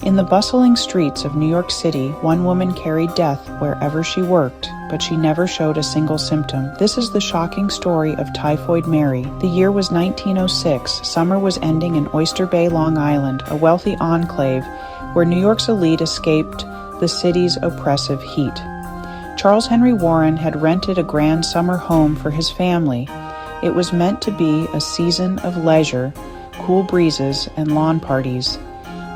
In the bustling streets of New York City, one woman carried death wherever she worked, but she never showed a single symptom. This is the shocking story of Typhoid Mary. The year was 1906. Summer was ending in Oyster Bay, Long Island, a wealthy enclave where New York's elite escaped the city's oppressive heat. Charles Henry Warren had rented a grand summer home for his family. It was meant to be a season of leisure, cool breezes, and lawn parties.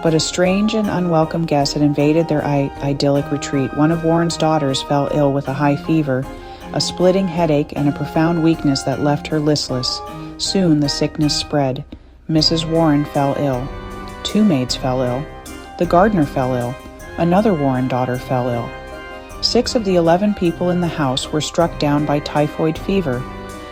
But a strange and unwelcome guest had invaded their idyllic retreat. One of Warren's daughters fell ill with a high fever, a splitting headache, and a profound weakness that left her listless. Soon the sickness spread. Mrs. Warren fell ill. 2 maids fell ill. The gardener fell ill. Another Warren daughter fell ill. 6 of the 11 people in the house were struck down by typhoid fever.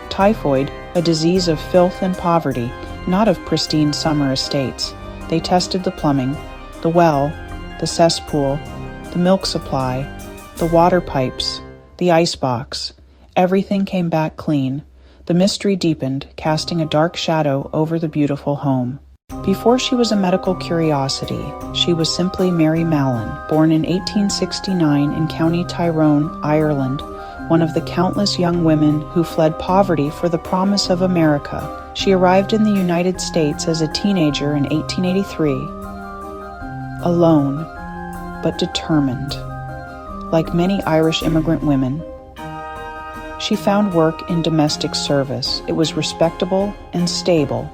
Typhoid, a disease of filth and poverty, not of pristine summer estates. They tested the plumbing, the well, the cesspool, the milk supply, the water pipes, the icebox. Everything came back clean. The mystery deepened, casting a dark shadow over the beautiful home. Before she was a medical curiosity, she was simply Mary Mallon, born in 1869 in County Tyrone, Ireland, one of the countless young women who fled poverty for the promise of America. She arrived in the United States as a teenager in 1883, alone, but determined. Like many Irish immigrant women, she found work in domestic service. It was respectable and stable,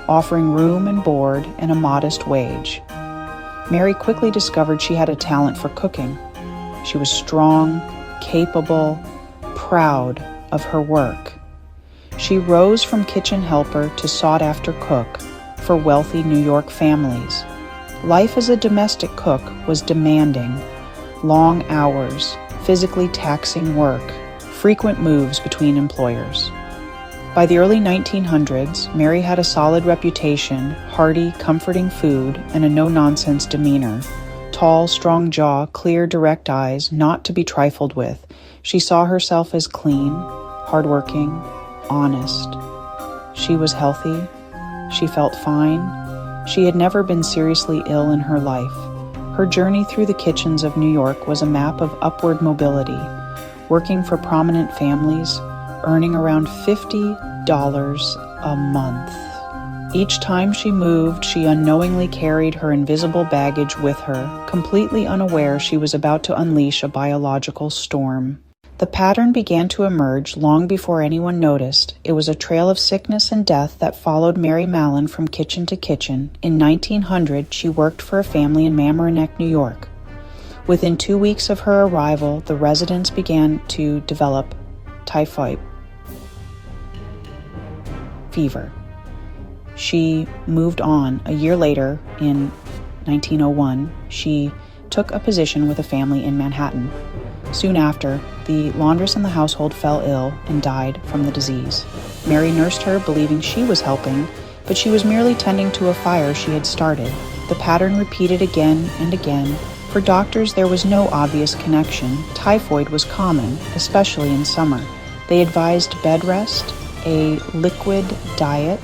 offering room and board and a modest wage. Mary quickly discovered she had a talent for cooking. She was strong, capable, proud of her work. She rose from kitchen helper to sought-after cook for wealthy New York families. Life as a domestic cook was demanding. Long hours, physically taxing work, frequent moves between employers. By the early 1900s, Mary had a solid reputation, hearty, comforting food, and a no-nonsense demeanor. Tall, strong jaw, clear, direct eyes, not to be trifled with. She saw herself as clean, hardworking, honest. She was healthy. She felt fine. She had never been seriously ill in her life. Her journey through the kitchens of New York was a map of upward mobility, working for prominent families, earning around $50 a month. Each time she moved, she unknowingly carried her invisible baggage with her, completely unaware she was about to unleash a biological storm. The pattern began to emerge long before anyone noticed. It was a trail of sickness and death that followed Mary Mallon from kitchen to kitchen. In 1900, she worked for a family in Mamaroneck, New York. Within 2 weeks of her arrival, the residents began to develop typhoid fever. She moved on. A year later, in 1901, she took a position with a family in Manhattan. Soon after, the laundress in the household fell ill and died from the disease. Mary nursed her, believing she was helping, but she was merely tending to a fire she had started. The pattern repeated again and again. For doctors, there was no obvious connection. Typhoid was common, especially in summer. They advised bed rest, a liquid diet,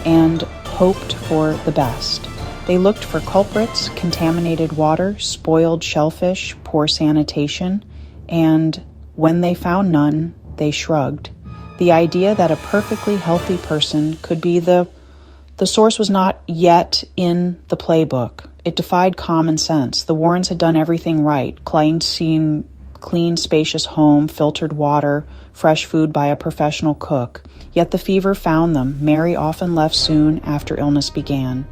and hoped for the best. They looked for culprits: contaminated water, spoiled shellfish, poor sanitation, and when they found none, they shrugged. The idea that a perfectly healthy person could be the source was not yet in the playbook. It defied common sense. The Warrens had done everything right: clean, spacious home, filtered water, fresh food by a professional cook. Yet the fever found them. Mary often left soon after illness began.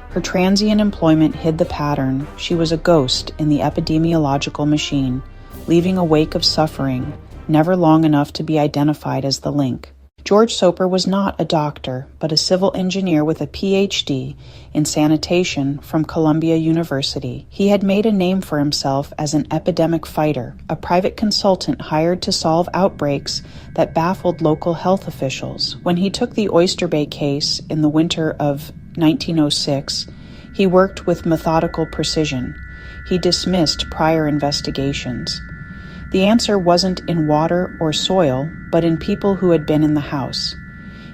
Her transient employment hid the pattern. She was a ghost in the epidemiological machine, leaving a wake of suffering, never long enough to be identified as the link. George Soper was not a doctor, but a civil engineer with a PhD in sanitation from Columbia University. He had made a name for himself as an epidemic fighter, a private consultant hired to solve outbreaks that baffled local health officials. When he took the Oyster Bay case in the winter of 1906, he worked with methodical precision. He dismissed prior investigations. The answer wasn't in water or soil, but in people who had been in the house.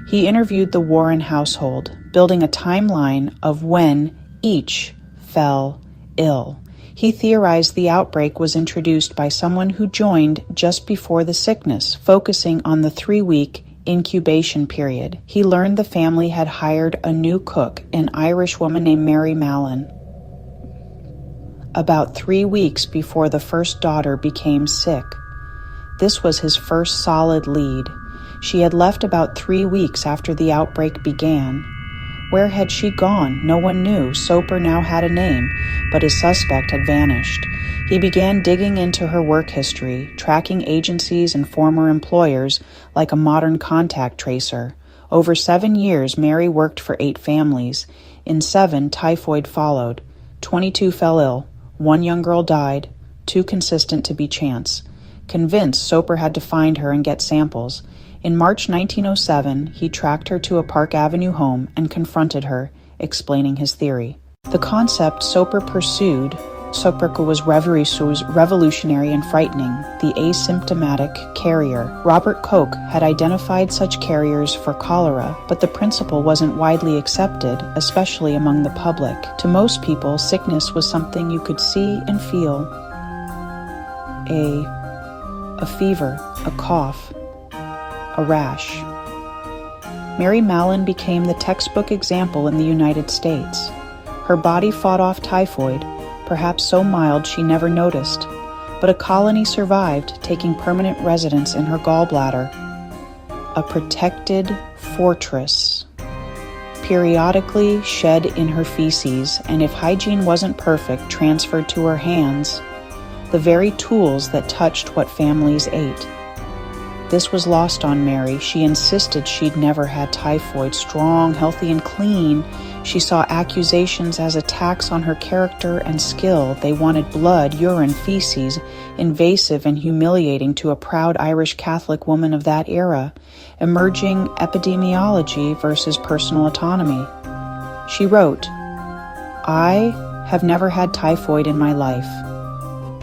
He interviewed the Warren household, building a timeline of when each fell ill. He theorized the outbreak was introduced by someone who joined just before the sickness, focusing on the 3-week incubation period. He learned the family had hired a new cook, an Irish woman named Mary Mallon, about 3 weeks before the first daughter became sick. This was his first solid lead. She had left about 3 weeks after the outbreak began. Where had she gone? No one knew. Soper now had a name, but his suspect had vanished. He began digging into her work history, tracking agencies and former employers like a modern contact tracer. Over 7 years, Mary worked for 8 families. In 7, typhoid followed. 22 fell ill. 1 young girl died, too consistent to be chance. Convinced, Soper had to find her and get samples. In March 1907, he tracked her to a Park Avenue home and confronted her, explaining his theory. The concept Soper pursued, was revolutionary and frightening, the asymptomatic carrier. Robert Koch had identified such carriers for cholera, but the principle wasn't widely accepted, especially among the public. To most people, sickness was something you could see and feel. A fever, a cough, a rash. Mary Mallon became the textbook example in the United States. Her body fought off typhoid, perhaps so mild she never noticed, but a colony survived, taking permanent residence in her gallbladder. A protected fortress. Periodically shed in her feces, and if hygiene wasn't perfect, transferred to her hands, the very tools that touched what families ate. This was lost on Mary. She insisted she'd never had typhoid. Strong, healthy, and clean, she saw accusations as attacks on her character and skill. They wanted blood, urine, feces, invasive and humiliating to a proud Irish Catholic woman of that era. Emerging epidemiology versus personal autonomy. She wrote, "I have never had typhoid in my life.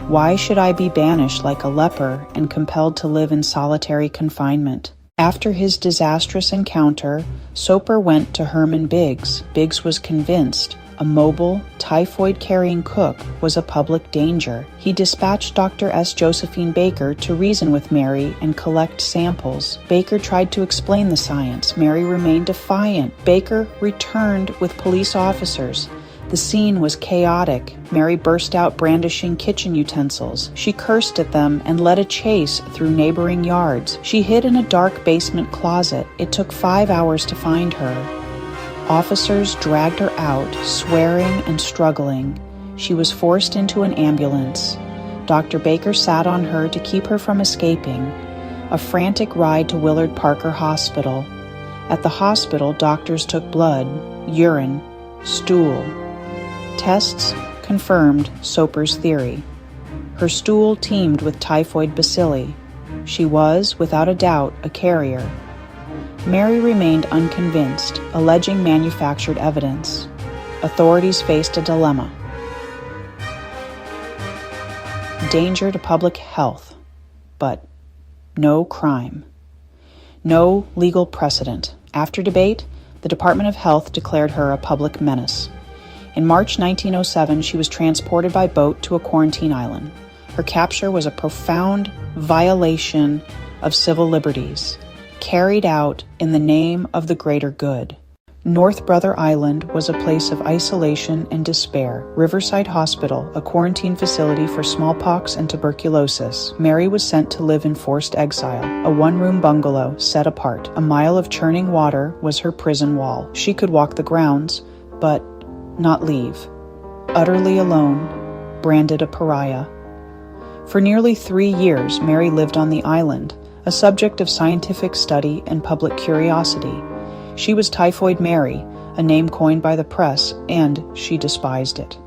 Why should I be banished like a leper and compelled to live in solitary confinement?" After his disastrous encounter, Soper went to Herman Biggs. Biggs was convinced a mobile, typhoid-carrying cook was a public danger. He dispatched Dr. S. Josephine Baker to reason with Mary and collect samples. Baker tried to explain the science. Mary remained defiant. Baker returned with police officers. The scene was chaotic. Mary burst out brandishing kitchen utensils. She cursed at them and led a chase through neighboring yards. She hid in a dark basement closet. It took 5 hours to find her. Officers dragged her out, swearing and struggling. She was forced into an ambulance. Dr. Baker sat on her to keep her from escaping. A frantic ride to Willard Parker Hospital. At the hospital, doctors took blood, urine, stool. Tests confirmed Soper's theory. Her stool teemed with typhoid bacilli. She was, without a doubt, a carrier. Mary remained unconvinced, alleging manufactured evidence. Authorities faced a dilemma. Danger to public health, but no crime. No legal precedent. After debate, the Department of Health declared her a public menace. In March 1907, she was transported by boat to a quarantine island. Her capture was a profound violation of civil liberties, carried out in the name of the greater good. North Brother Island was a place of isolation and despair. Riverside Hospital, a quarantine facility for smallpox and tuberculosis. Mary was sent to live in forced exile, a one-room bungalow set apart. A mile of churning water was her prison wall. She could walk the grounds, but not leave. Utterly alone, branded a pariah. For nearly 3 years, Mary lived on the island, a subject of scientific study and public curiosity. She was Typhoid Mary, a name coined by the press, and she despised it.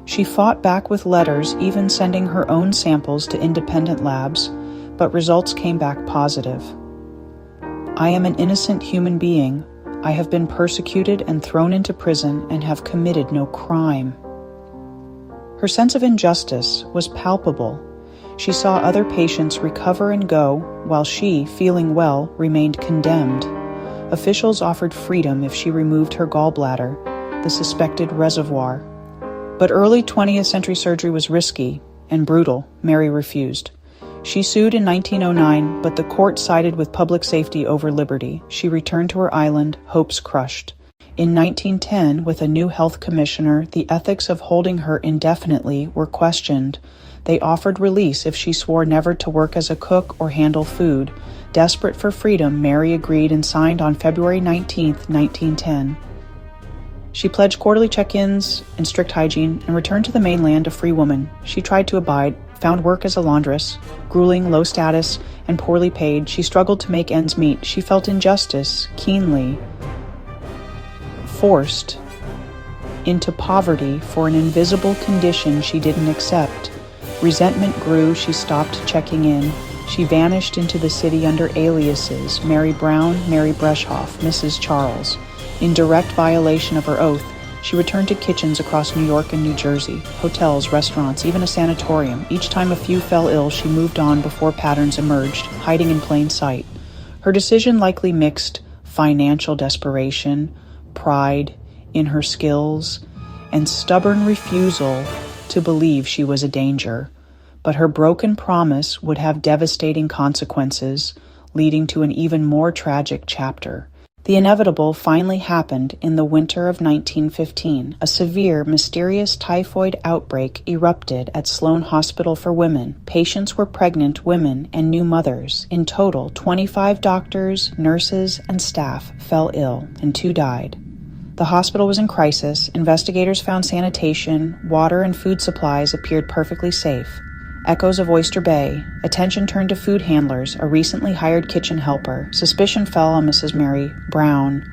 She fought back with letters, even sending her own samples to independent labs, but results came back positive. "I am an innocent human being. I have been persecuted and thrown into prison and have committed no crime." Her sense of injustice was palpable. She saw other patients recover and go, while she, feeling well, remained condemned. Officials offered freedom if she removed her gallbladder, the suspected reservoir. But early 20th century surgery was risky and brutal. Mary refused. She sued in 1909, but the court sided with public safety over liberty. She returned to her island, hopes crushed. In 1910, with a new health commissioner, the ethics of holding her indefinitely were questioned. They offered release if she swore never to work as a cook or handle food. Desperate for freedom, Mary agreed and signed on February 19, 1910. She pledged quarterly check-ins and strict hygiene and returned to the mainland a free woman. She tried to abide, found work as a laundress. Grueling, low status, and poorly paid, she struggled to make ends meet. She felt injustice keenly, forced into poverty for an invisible condition she didn't accept. Resentment grew. She stopped checking in. She vanished into the city under aliases: Mary Brown, Mary Breshoff, Mrs. Charles. In direct violation of her oath, she returned to kitchens across New York and New Jersey, hotels, restaurants, even a sanatorium. Each time a few fell ill, she moved on before patterns emerged, hiding in plain sight. Her decision likely mixed financial desperation, pride in her skills, and stubborn refusal to believe she was a danger. But her broken promise would have devastating consequences, leading to an even more tragic chapter. The inevitable finally happened in the winter of 1915. A severe, mysterious typhoid outbreak erupted at Sloan Hospital for Women. Patients were pregnant women and new mothers. In total, 25 doctors, nurses, and staff fell ill, and 2 died. The hospital was in crisis. Investigators found sanitation, water, and food supplies appeared perfectly safe. Echoes of Oyster Bay. Attention turned to food handlers, a recently hired kitchen helper. Suspicion fell on Mrs. Mary Brown.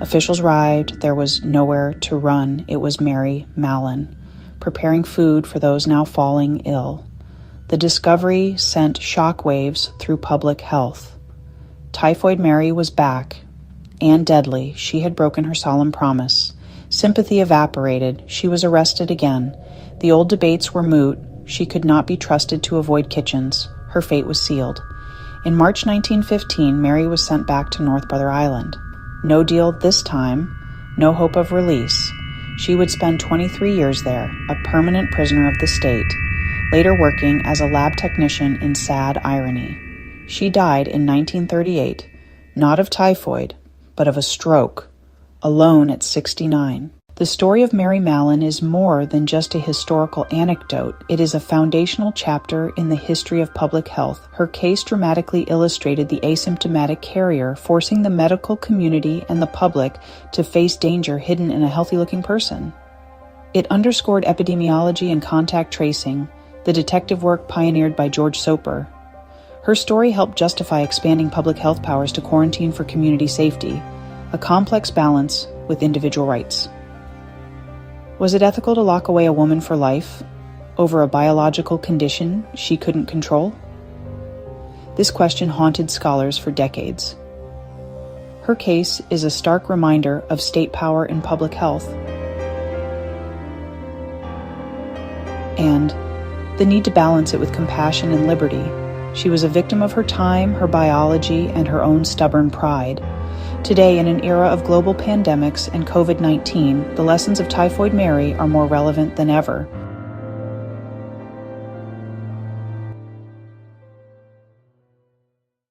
Officials arrived. There was nowhere to run. It was Mary Mallon, preparing food for those now falling ill. The discovery sent shockwaves through public health. Typhoid Mary was back, and deadly. She had broken her solemn promise. Sympathy evaporated. She was arrested again. The old debates were moot. She could not be trusted to avoid kitchens. Her fate was sealed. In March 1915, Mary was sent back to North Brother Island. No deal this time, no hope of release. She would spend 23 years there, a permanent prisoner of the state, later working as a lab technician in sad irony. She died in 1938, not of typhoid, but of a stroke, alone at 69. The story of Mary Mallon is more than just a historical anecdote. It is a foundational chapter in the history of public health. Her case dramatically illustrated the asymptomatic carrier, forcing the medical community and the public to face danger hidden in a healthy-looking person. It underscored epidemiology and contact tracing, the detective work pioneered by George Soper. Her story helped justify expanding public health powers to quarantine for community safety, a complex balance with individual rights. Was it ethical to lock away a woman for life over a biological condition she couldn't control? This question haunted scholars for decades. Her case is a stark reminder of state power in public health and the need to balance it with compassion and liberty. She was a victim of her time, her biology, and her own stubborn pride. Today, in an era of global pandemics and COVID-19, the lessons of Typhoid Mary are more relevant than ever.